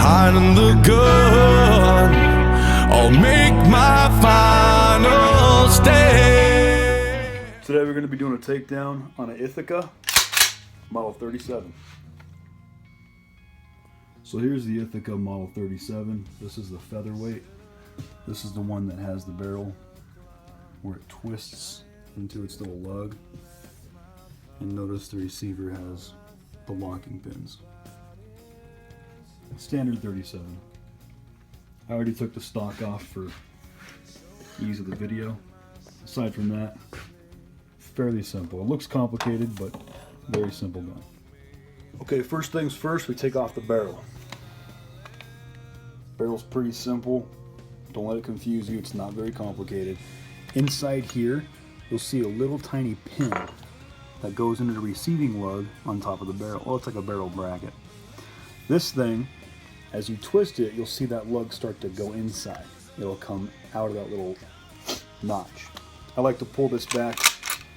hiding the gun. I'll make my final stand. Today we're going to be doing a takedown on an Ithaca Model 37. So here's the Ithaca Model 37. This is the featherweight. This is the one that has the barrel where it twists into its little lug. And notice the receiver has the locking pins. Standard 37. I already took the stock off for ease of the video. Aside from that, fairly simple. It looks complicated, but very simple gun. Okay, first things first, we take off the barrel. Barrel's pretty simple. Don't let it confuse you, it's not very complicated. Inside here, you'll see a little tiny pin that goes into the receiving lug on top of the barrel. Oh, it's like a barrel bracket. This thing, as you twist it, you'll see that lug start to go inside. It'll come out of that little notch. I like to pull this back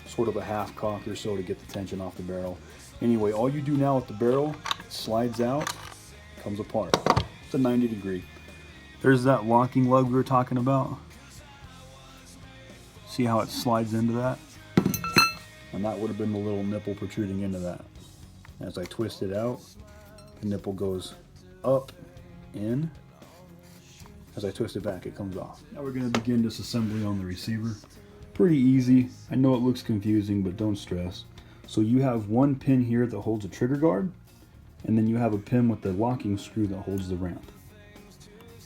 sort of a half cock or so to get the tension off the barrel. Anyway, all you do now with the barrel, it slides out, comes apart. It's a 90 degree. There's that locking lug we were talking about. See how it slides into that? And that would have been the little nipple protruding into that. As I twist it out, the nipple goes up, in. As I twist it back, it comes off. Now we're going to begin disassembly on the receiver. Pretty easy. I know it looks confusing, but don't stress. So you have one pin here that holds a trigger guard, and then you have a pin with the locking screw that holds the ramp.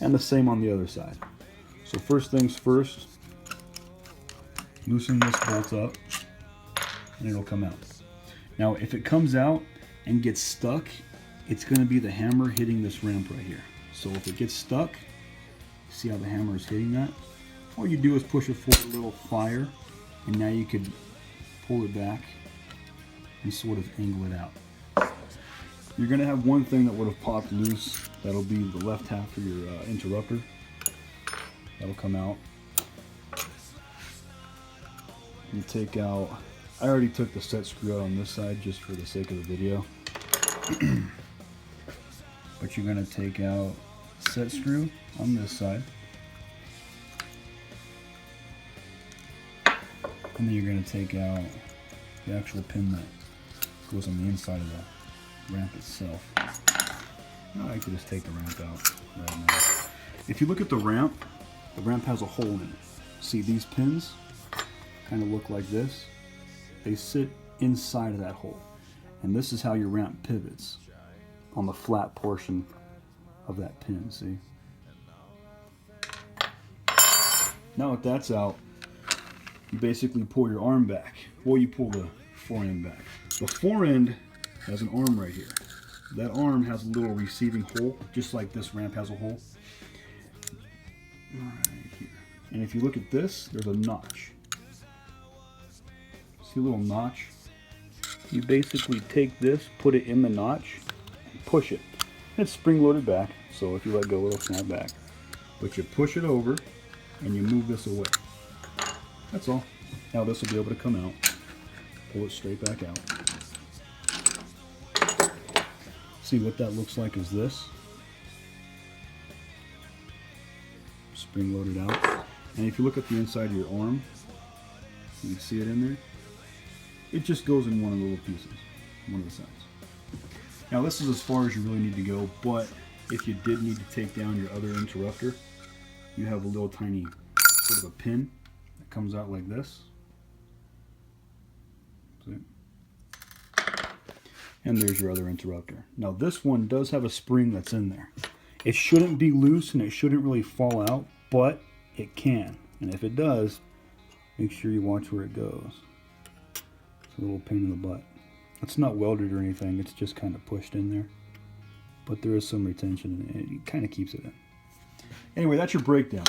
And the same on the other side. So first things first, loosen this bolt up, and it'll come out. Now if it comes out and gets stuck, it's going to be the hammer hitting this ramp right here. So if it gets stuck, see how the hammer is hitting that? All you do is push it forward a little fire, and now you could pull it back and sort of angle it out. You're going to have one thing that would have popped loose. That'll be the left half of your interrupter. That'll come out. You take out, I already took the set screw out on this side just for the sake of the video. But you're going to take out the set screw on this side. And then you're going to take out the actual pin that goes on the inside of the ramp itself. I could just take the ramp out right now. If you look at the ramp has a hole in it. See, these pins kind of look like this. They sit inside of that hole. And this is how your ramp pivots on the flat portion of that pin, see? Now that that's out, you basically pull your arm back. Well, you pull the fore end back. The fore end has an arm right here. That arm has a little receiving hole, just like this ramp has a hole. Right here. And if you look at this, there's a notch. See a little notch? You basically take this, put it in the notch, and push it. It's spring-loaded back, so if you let go, it'll snap back. But you push it over, and you move this away. That's all. Now this will be able to come out. Pull it straight back out. See what that looks like is this. Spring loaded out. And if you look at the inside of your arm, you can see it in there. It just goes in one of the little pieces, one of the sides. Now this is as far as you really need to go, but if you did need to take down your other interrupter, you have a little tiny sort of a pin that comes out like this. See? And there's your other interrupter. Now this one does have a spring that's in there. It shouldn't be loose and it shouldn't really fall out, but it can. And if it does, make sure you watch where it goes. It's a little pain in the butt. It's not welded or anything, it's just kind of pushed in there. But there is some retention in it. It kind of keeps it in. Anyway, that's your breakdown.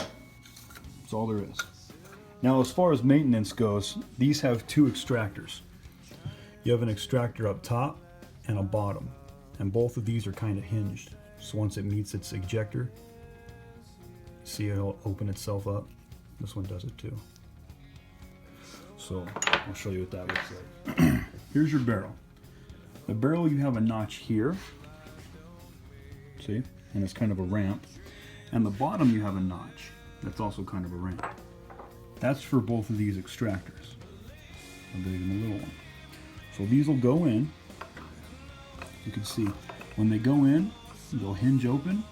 That's all there is. Now as far as maintenance goes, these have two extractors. You have an extractor up top and a bottom, and both of these are kind of hinged. So once it meets its ejector, see it'll open itself up. This one does it too. So I'll show you what that looks like. Here's your barrel. The barrel, you have a notch here. See see? And it's kind of a ramp. And the bottom you have a notch. That's also kind of a ramp. That's for both of these extractors, the big and the little one. So these will go in. You can see when they go in, they'll hinge open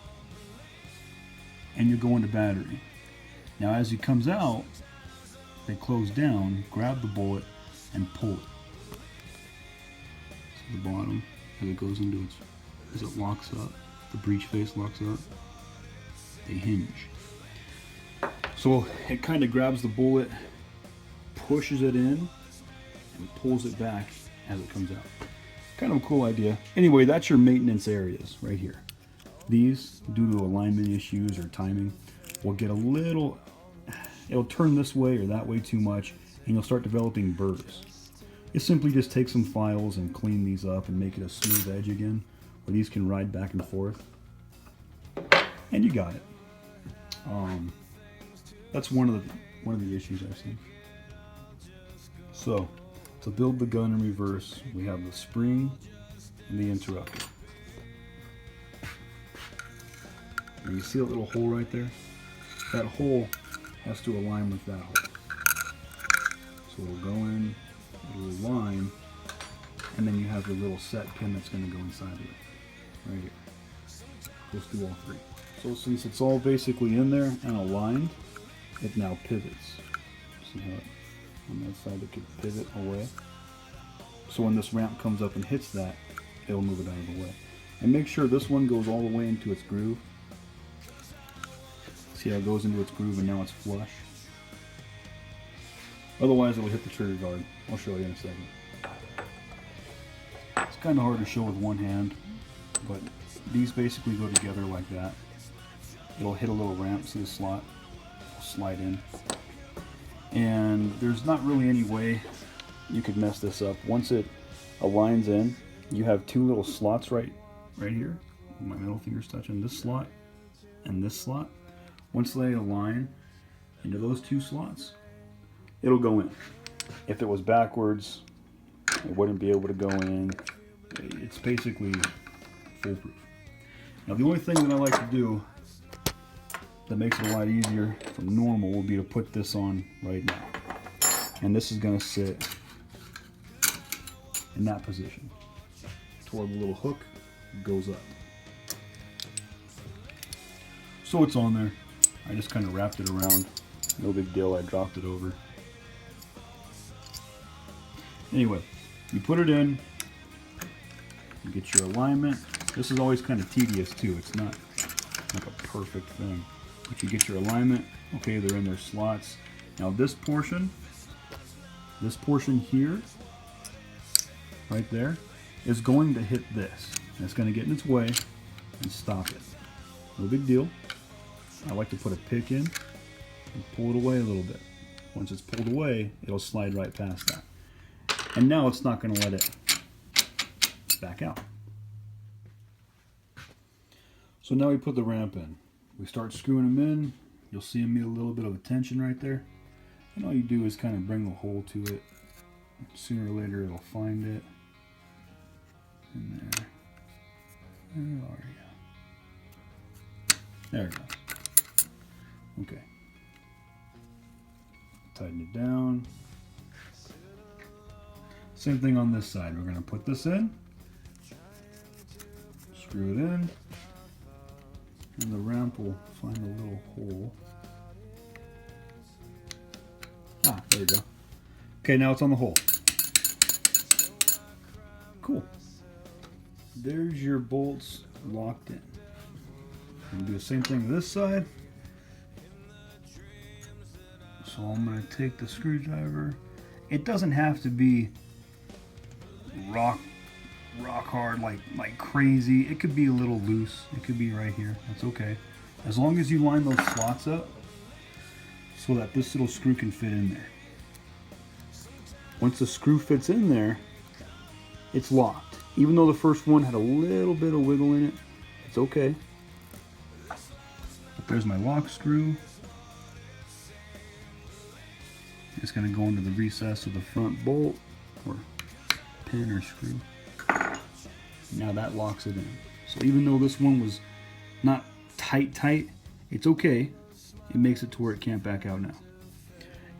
and you go into battery. Now as it comes out, they close down, grab the bullet and pull it. So the bottom, as it goes into its, as it locks up, the breech face locks up, they hinge. So it kind of grabs the bullet, pushes it in, and pulls it back as it comes out. Kind of a cool idea. Anyway, that's your maintenance areas right here. These, due to alignment issues or timing, will get a little, it'll turn this way or that way too much, and you'll start developing burrs. You simply just take some files and clean these up and make it a smooth edge again, where these can ride back and forth. And you got it. That's one of the issues I've seen. So, to build the gun in reverse, we have the spring and the interrupter. And you see a little hole right there? That hole has to align with that hole. So it'll go in, it'll align, and then you have the little set pin that's going to go inside of it. Right here. Goes through all three. So since it's all basically in there and aligned, it now pivots. See how on that side it could pivot away. So when this ramp comes up and hits that, it'll move it out of the way. And make sure this one goes all the way into its groove. See how it goes into its groove and now it's flush? Otherwise it'll hit the trigger guard. I'll show you in a second. It's kind of hard to show with one hand, but these basically go together like that. It'll hit a little ramp, see the slot? It'll slide in. And there's not really any way you could mess this up. Once it aligns in, you have two little slots right here. My middle finger's touching this slot and this slot. Once they align into those two slots, it'll go in. If it was backwards, it wouldn't be able to go in. It's basically foolproof. Now the only thing that I like to do that makes it a lot easier from normal will be to put this on right now. And this is going to sit in that position toward the little hook goes up. So it's on there. I just kind of wrapped it around. No big deal, I dropped it over. Anyway, you put it in, you get your alignment. This is always kind of tedious too. It's not like a perfect thing. But you get your alignment. Okay, they're in their slots. Now this portion here, right there, is going to hit this. And it's going to get in its way and stop it. No big deal. I like to put a pick in and pull it away a little bit. Once it's pulled away, it'll slide right past that. And now it's not going to let it back out. So now we put the ramp in. We start screwing them in. You'll see them meet a little bit of a tension right there. And all you do is kind of bring the hole to it. Sooner or later it'll find it. And there. Where are you? There it goes. Okay. Tighten it down. Same thing on this side. We're going to put this in. Screw it in. And the ramp will find a little hole. Ah, there you go. Okay, now it's on the hole. Cool. There's your bolts locked in. I'm going to do the same thing to this side. So I'm going to take the screwdriver. It doesn't have to be rock hard like crazy. It could be a little loose. It could be right here. That's okay. As long as you line those slots up so that this little screw can fit in there. Once the screw fits in there, it's locked. Even though the first one had a little bit of wiggle in it, it's okay. But there's my lock screw. It's going to go into the recess of the front bolt or pin or screw. Now that locks it in. So even though this one was not tight. It's okay. It makes it to where it can't back out now.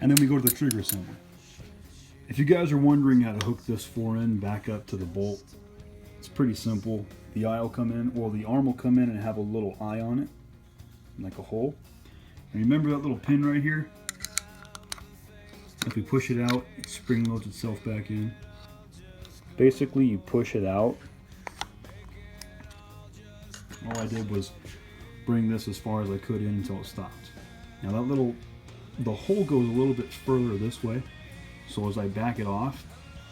And then we go to the trigger assembly. If you guys are wondering how to hook this fore-end back up to the bolt, it's pretty simple. The eye will come in, well, the arm will come in and have a little eye on it, like a hole. And remember that little pin right here? If we push it out, it spring loads itself back in. Basically, you push it out. All I did was bring this as far as I could in until it stopped. Now the hole goes a little bit further this way. So as I back it off,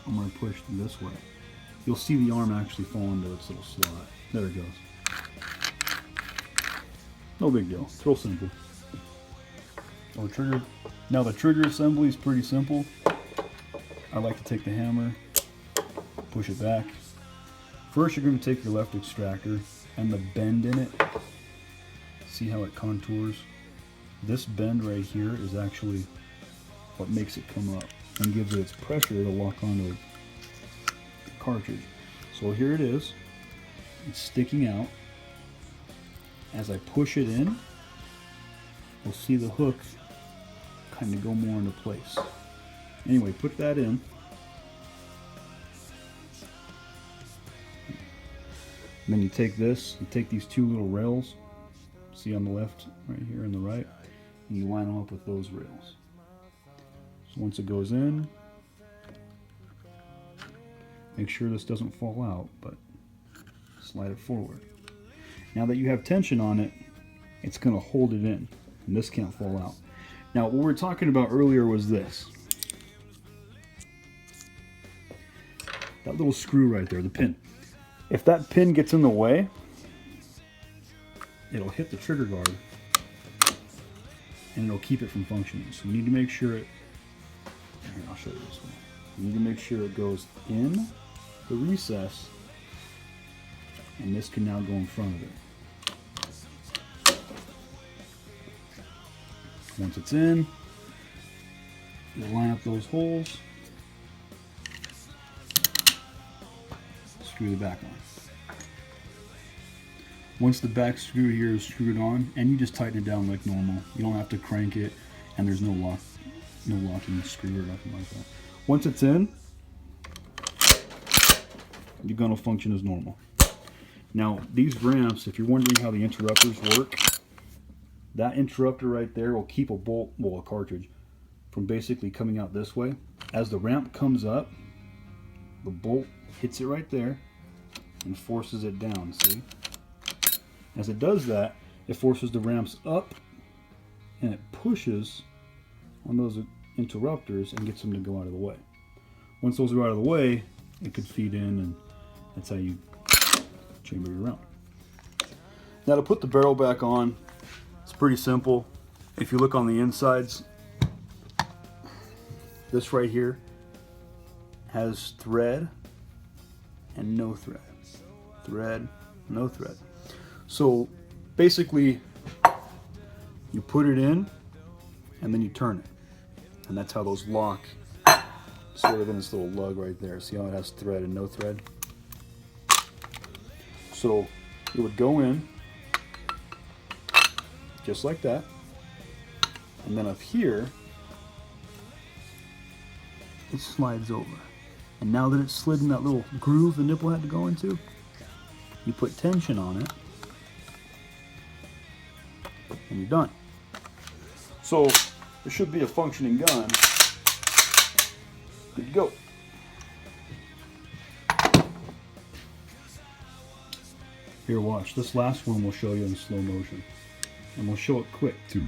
I'm going to push this way. You'll see the arm actually fall into its little slot. There it goes. No big deal. It's real simple. Now the trigger assembly is pretty simple. I like to take the hammer, push it back. First, you're going to take your left extractor and the bend in it. See how it contours? This bend right here is actually what makes it come up and gives it its pressure to lock onto the cartridge. So here it is. It's sticking out. As I push it in, we'll see the hook kind of go more into place. Anyway, put that in. And then you take this, you take these two little rails, see on the left, right here and the right, and you line them up with those rails. So once it goes in, make sure this doesn't fall out, but slide it forward. Now that you have tension on it, it's going to hold it in, and this can't fall out. Now what we were talking about earlier was this. That little screw right there, the pin. If that pin gets in the way, it'll hit the trigger guard and it'll keep it from functioning. So you need to make sure it, here, I'll show you this one. You need to make sure it goes in the recess, and this can now go in front of it. Once it's in, you'll line up those holes, screw the back on. Once the back screw here is screwed on, and you just tighten it down like normal. You don't have to crank it, and there's no locking screw or nothing like that. Once it's in, you're going to function as normal. Now, these ramps, if you're wondering how the interrupters work, that interrupter right there will keep a bolt, well, a cartridge, from basically coming out this way. As the ramp comes up, the bolt hits it right there and forces it down, see? As it does that, it forces the ramps up and it pushes on those interrupters and gets them to go out of the way. Once those are out of the way, it could feed in, and that's how you chamber your round. Now to put the barrel back on, it's pretty simple. If you look on the insides, this right here has thread and no thread. Thread, no thread. So basically, you put it in and then you turn it. And that's how those lock sort of in this little lug right there. See how it has thread and no thread? So it would go in just like that. And then up here, it slides over. And now that it's slid in that little groove the nipple had to go into, you put tension on it, and you're done. So there should be a functioning gun. Good to go. Here, watch. This last one we'll show you in slow motion. And we'll show it quick, too.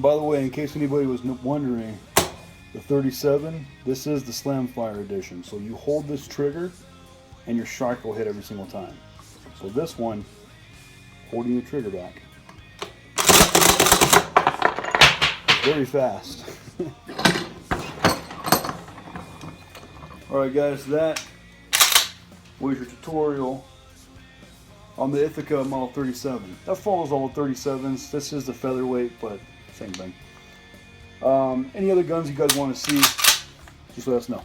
by the way, in case anybody was wondering, the 37, this is the Slamfire edition. So you hold this trigger and your shark will hit every single time. So this one, holding the trigger back. Very fast. Alright guys, that was your tutorial on the Ithaca Model 37. That follows all the 37s. This is the featherweight, but same thing. Any other guns you guys want to see, just let us know.